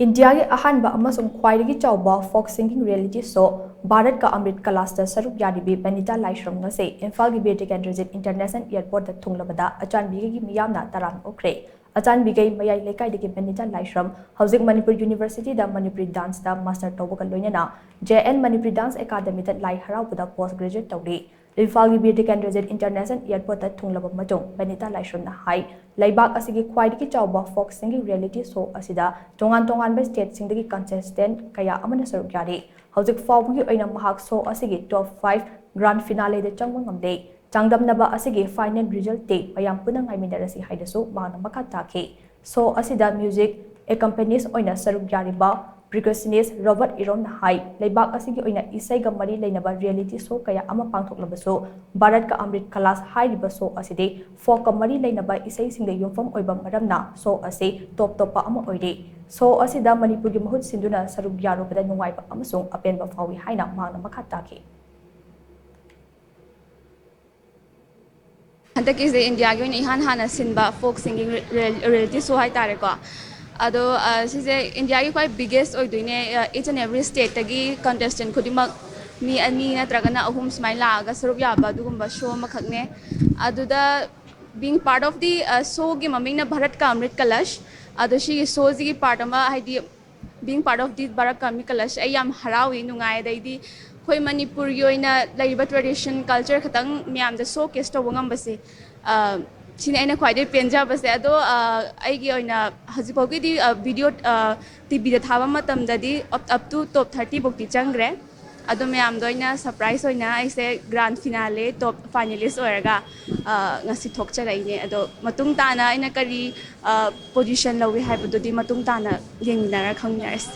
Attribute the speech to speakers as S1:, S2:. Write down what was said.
S1: India के Ahanba amasung khwaidagi chaoba folk singing reality show Bharat ka Amrit Kalash da Saruk Yaribi Benita Laishram ngasi Imphal ki Bir Tikendrajit International Airport da thunglabada Achanbigei Meeyamna Taramna Okhre Achanbigei mayai lekai dagi Benita Laishram hauzik Manipuri University da Manipuri dance da master tawba ka loinana JN Manipuri Dance Academy da lai harauda postgraduate tawri Imphal ki Bir Tikendrajit International Airport da thunglaba majung Benita Laishram na hai Laibak asigi khwaidagi chaoba folk singing reality show asida tongan ba state singdagi contestant kaya amana saruk yari hauzik fawbugi oina mahak show asigi top 5 grand finale de changwa ngamde changdamnaba asigi final result te mayam punang aimindarasi haidasu mahna makata ke show asida music accompanies oina saruk yari ba percussionist Robert Irom na hai laibak asigi oina isai ga mari leinaba reality show kaya ama pangthoklabaso Bharat ka Amrit Kalash hai riba show aside folk ka mari leinaba isai singda yumfam oiba maramna show ase top pa ama oire show asida Manipur gi mahut sinduna saruk yaro bada nungaiba amasung apenba fawi haina mangna makhata ke
S2: Hantak is the India gi ihan hana sinba folk singing reality show hai tare ko ado sise India ki quite biggest oidoine each and every state tagi contestant khudimak mi ani natragana ahum smile laga saruk yaba dugumba show makhakne aduda being part of the show gi maming na Bharat ka Amrit Kalash ado shi show gi part ama haidi being part of the Bharat ka Amrit Kalash ay yam harawi nungai daidi khoi Manipur yoina laiba tradition culture khatang miam da show case to ngam base Sini aina khwaidagi penja base ado aigi oina hajipaugi di video TV da thaba matam da di up to top 30 bokti changre ado mayam doina surprise oina aise grand finale top finalist oiraga ngasi thokcha raine ado matung tana aina kari position lawi haibadu di matung tana yengminara khangnaris